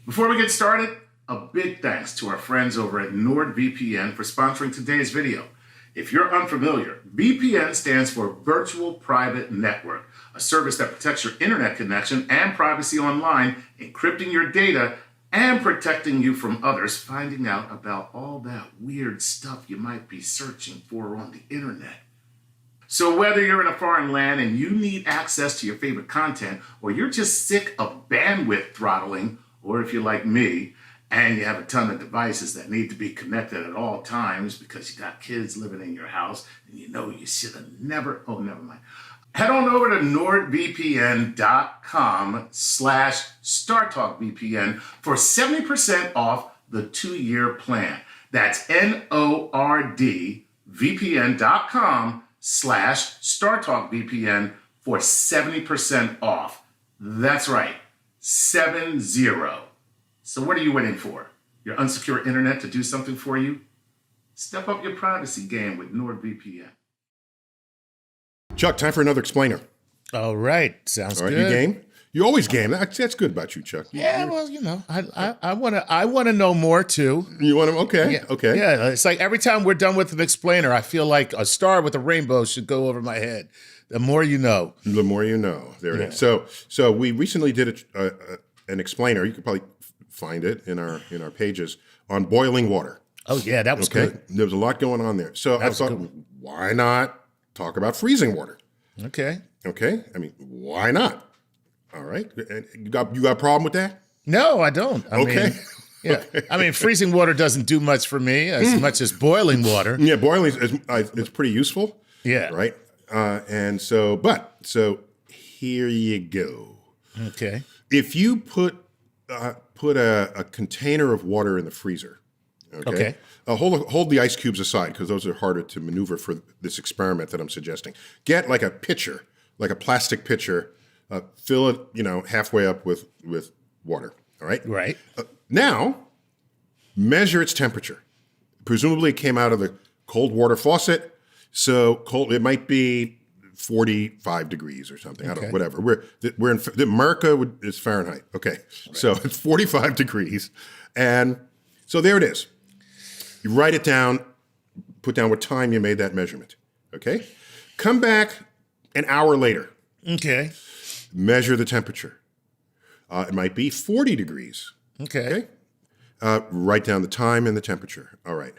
Before we get started, a big thanks to our friends over at NordVPN for sponsoring today's video. If you're unfamiliar, VPN stands for Virtual Private Network, a service that protects your internet connection and privacy online, encrypting your data and protecting you from others finding out about all that weird stuff you might be searching for on the internet. So whether you're in a foreign land and you need access to your favorite content, or you're just sick of bandwidth throttling, or if you're like me, and you have a ton of devices that need to be connected at all times because you got kids living in your house and you know you should have never mind. Head on over to nordvpn.com/StarTalkVPN for 70% off the 2-year plan. That's nordvpn.com/StarTalkVPN for 70% off. That's right, 70. So what are you waiting for? Your unsecure internet to do something for you? Step up your privacy game with NordVPN. Chuck, time for another explainer. All right, sounds All right, good. you game? You always game. That's good about you, Chuck. Well, you know, I want to know more too. You want to? Okay, Yeah. okay. Yeah, it's like every time we're done with an explainer, I feel like a star with a rainbow should go over my head. The more you know. The more you know. There it is. So we recently did an explainer. You could probably find it in our pages on boiling water. Oh yeah, that was good. There was a lot going on there. So I thought, why not talk about freezing water? Okay. Okay. I mean, why not? All right. And you got a problem with that? No, I don't. I mean, yeah. I mean, freezing water doesn't do much for me as much as boiling water. Yeah, boiling is pretty useful. Yeah. Right. So here you go. Okay. If you put a container of water in the freezer, Okay. Hold the ice cubes aside because those are harder to maneuver for this experiment that I'm suggesting. Get like a pitcher, like a plastic pitcher, fill it, halfway up with water. All right. Right. Now, measure its temperature. Presumably, it came out of the cold water faucet, so cold. It might be 45 degrees or something. I don't know. Whatever. We're in America is Fahrenheit. Okay. Right. So it's 45 degrees, and so there it is. You write it down, put down what time you made that measurement. Okay? Come back an hour later. Okay. Measure the temperature. It might be 40 degrees. Okay. Write down the time and the temperature. All right.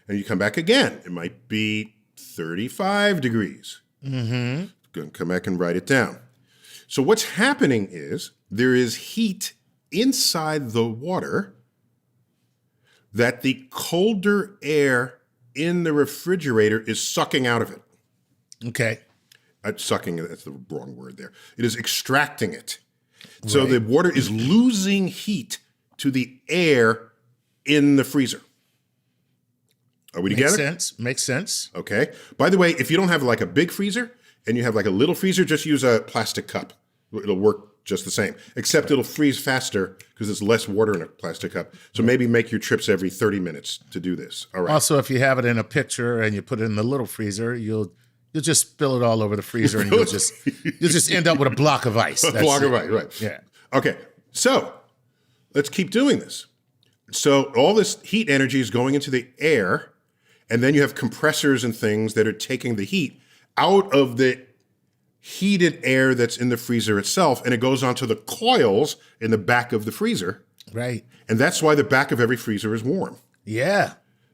And you come back again. It might be 35 degrees. Mm-hmm. Go come back and write it down. So what's happening is there is heat inside the water that the colder air in the refrigerator is sucking out of it. Okay. Sucking, that's the wrong word there. It is extracting it. Right. So the water is losing heat to the air in the freezer. Are we together? Makes sense. Okay. By the way, if you don't have like a big freezer and you have like a little freezer, just use a plastic cup. It'll work just the same, except it'll freeze faster because there's less water in a plastic cup. So maybe make your trips every 30 minutes to do this. All right. Also, if you have it in a pitcher and you put it in the little freezer, you'll just spill it all over the freezer and you'll just end up with a block of ice. A block of ice, right. Yeah. Okay. So let's keep doing this. So all this heat energy is going into the air, and then you have compressors and things that are taking the heat out of the heated air that's in the freezer itself, and it goes onto the coils in the back of the freezer. Right. And that's why the back of every freezer is warm. Yeah.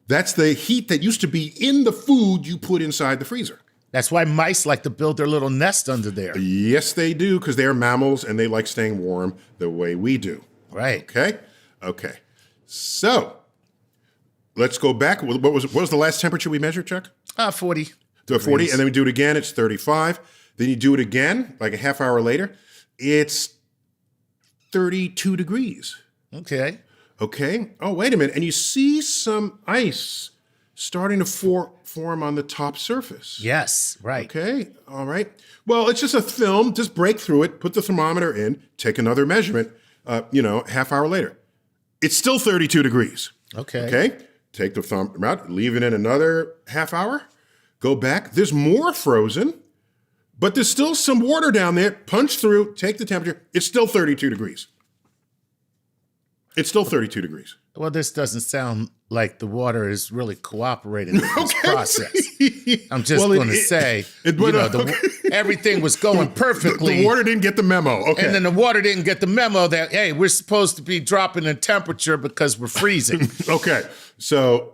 That's the heat that used to be in the food you put inside the freezer. That's why mice like to build their little nest under there. Yes, they do, because they're mammals and they like staying warm the way we do. Right. Okay? Okay. So let's go back. What was the last temperature we measured, Chuck? 40. So 40, and then we do it again, it's 35. Then you do it again, like a half hour later, it's 32 degrees. Okay. Okay. Oh, wait a minute. And you see some ice starting to form on the top surface. Yes, right. Okay. All right. Well, it's just a film. Just break through it, put the thermometer in, take another measurement, half hour later. It's still 32 degrees. Okay. Okay. Take the thermometer out, leave it in another half hour, go back. There's more frozen. But there's still some water down there. Punch through, take the temperature. It's still 32 degrees. It's still 32 degrees. Well, this doesn't sound like the water is really cooperating with this process. I'm just going to say, everything was going perfectly. The water didn't get the memo. Okay. And then the water didn't get the memo that, hey, we're supposed to be dropping in temperature because we're freezing. Okay. So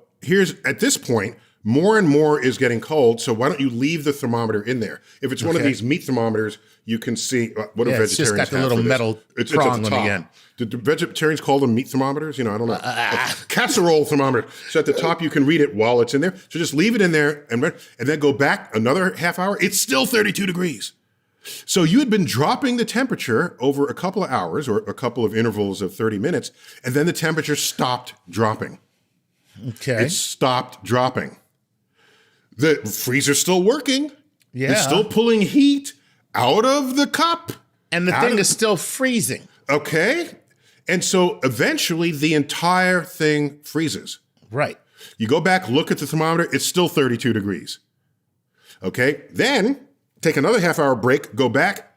at this point, more and more is getting cold. So why don't you leave the thermometer in there? If it's one of these meat thermometers, you can see what do vegetarians have. It's just got the little metal prong on the end. Did the vegetarians call them meat thermometers? I don't know. Casserole thermometer. So at the top, you can read it while it's in there. So just leave it in there and then go back another half hour. It's still 32 degrees. So you had been dropping the temperature over a couple of hours or a couple of intervals of 30 minutes, and then the temperature stopped dropping. Okay. It stopped dropping. The freezer's still working. Yeah. It's still pulling heat out of the cup. And the thing is still freezing. Okay. And so eventually the entire thing freezes. Right. You go back, look at the thermometer, it's still 32 degrees. Okay. Then take another half hour break, go back.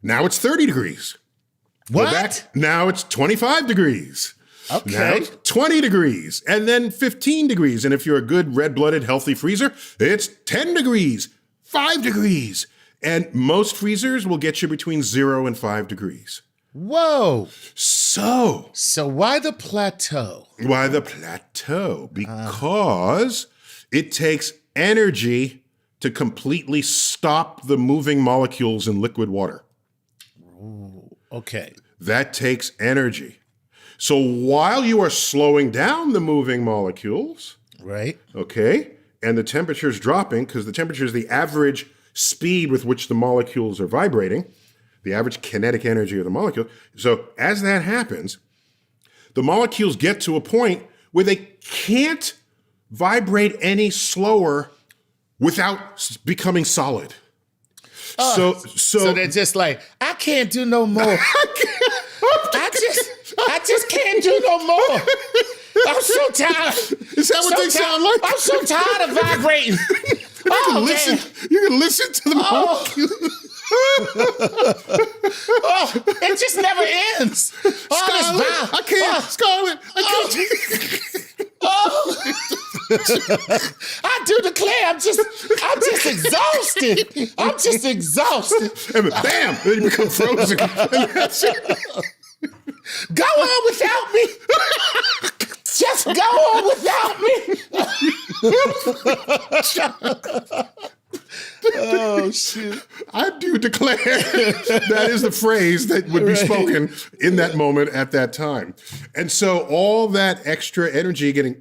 Now it's 30 degrees. What? Go back. Now it's 25 degrees. Okay. Now it's 20 degrees and then 15 degrees. And if you're a good red-blooded, healthy freezer, it's 10 degrees, 5 degrees. And most freezers will get you between 0 and 5 degrees. Whoa. So why the plateau? Why the plateau? Because it takes energy to completely stop the moving molecules in liquid water. Ooh, okay. That takes energy. So while you are slowing down the moving molecules, right? Okay, and the temperature is dropping because the temperature is the average speed with which the molecules are vibrating, the average kinetic energy of the molecule. So as that happens, the molecules get to a point where they can't vibrate any slower without becoming solid. So they're just like, I can't do no more. I just can't do no more. I'm so tired. Is that what they sound like? I'm so tired of vibrating. You can listen to the molecule. It just never ends. Scarlet, I can't. Scarlet, I can't. I do declare, I'm just exhausted. I'm just exhausted. And bam, then you become frozen. Go on without me. Just go on without me. Oh, shit. I do declare that is the phrase that would be spoken in that moment at that time. And so all that extra energy getting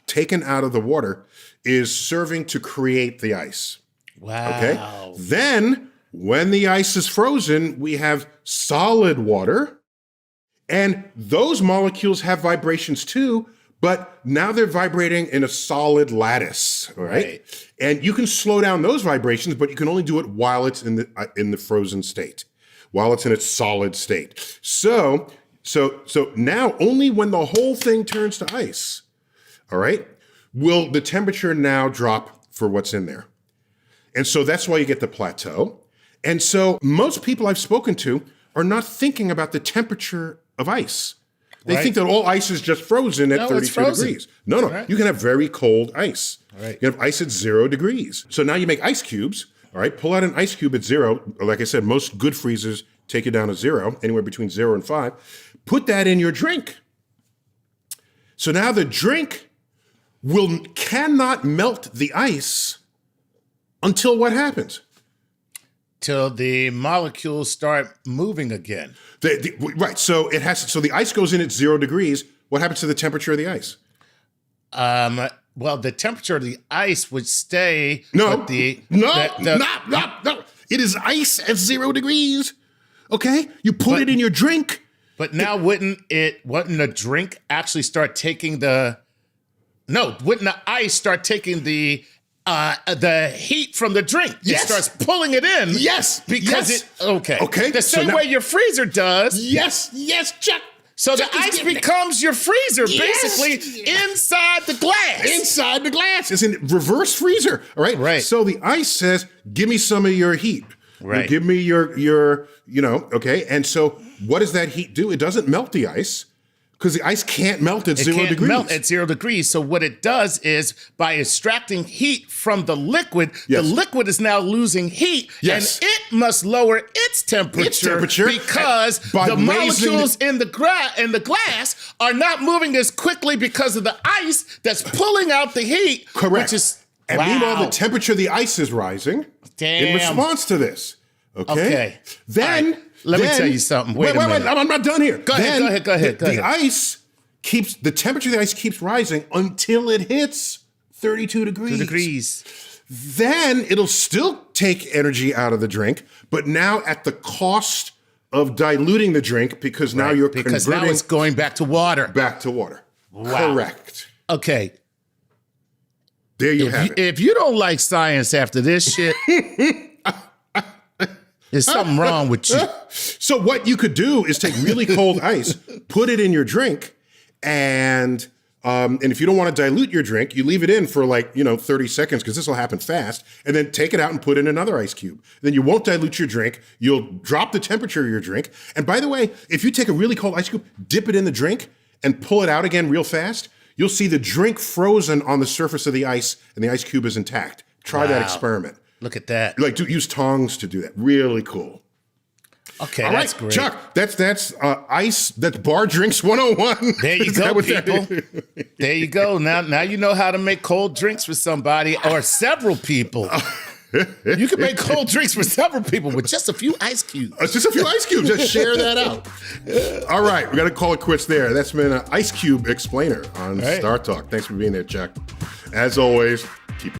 taken out of the water is serving to create the ice. Wow. Okay. Then when the ice is frozen, we have solid water. And those molecules have vibrations too, but now they're vibrating in a solid lattice, all right? And you can slow down those vibrations, but you can only do it while it's in the frozen state, while it's in its solid state. So now only when the whole thing turns to ice, all right, will the temperature now drop for what's in there. And so that's why you get the plateau. And so most people I've spoken to are not thinking about the temperature of ice. They think that all ice is just frozen at 32 degrees. No. Right. You can have very cold ice. Right. You can have ice at 0 degrees. So now you make ice cubes. All right. Pull out an ice cube at 0. Like I said, most good freezers take it down to 0, anywhere between 0 and 5. Put that in your drink. So now the drink cannot melt the ice until what happens? Till the molecules start moving again. Right. So it has. So the ice goes in at 0 degrees. What happens to the temperature of the ice? Well, the temperature of the ice would stay. No. No. It is ice at 0 degrees. Okay. You put it in your drink. But now wouldn't the drink actually start taking wouldn't the ice start taking the heat from the drink? Yes. It starts pulling it in. Yes. Because Okay. The same way your freezer does. Yes, Chuck. So the ice becomes your freezer, basically, inside the glass. Inside the glass. It's in reverse freezer. All right. Right. So the ice says, give me some of your heat. Right. Or give me your, okay. And so what does that heat do? It doesn't melt the ice. Because the ice can't melt at It 0 can't degrees. melt at 0 degrees. So what it does is by extracting heat from the liquid, the Yes. liquid is now losing heat, Yes. and it must lower its temperature, because by the raising molecules in the glass are not moving as quickly because of the ice that's pulling out the heat. Correct. Which is, and wow. meanwhile, the temperature of the ice is rising Damn. in response to this. Okay. All right. Let me tell you something. Wait a minute. I'm not done here. Go ahead. The ice keeps, the temperature of the ice keeps rising until it hits 32 degrees. 2 degrees. Then it'll still take energy out of the drink, but now at the cost of diluting the drink, because now you're Because converting now it's going back to water. back to water. Wow. Correct. Okay. There you have it. If you don't like science after this shit, there's something wrong with you. So what you could do is take really cold ice, put it in your drink, and if you don't want to dilute your drink, you leave it in for 30 seconds, because this will happen fast, and then take it out and put in another ice cube. Then you won't dilute your drink. You'll drop the temperature of your drink. And by the way, if you take a really cold ice cube, dip it in the drink, and pull it out again real fast, you'll see the drink frozen on the surface of the ice, and the ice cube is intact. Try that experiment. Look at that. Use tongs to do that. Really cool. Okay, All that's right, great. Chuck, that's ice. That's bar drinks 101. There you Is go, that what that people. is? There you go. Now you know how to make cold drinks for somebody or several people. You can make cold drinks for several people with just a few ice cubes. It's just a few ice cubes. Just share that out. All right, we got to call it quits there. That's been an Ice Cube Explainer on Star Talk. Thanks for being there, Chuck. As always,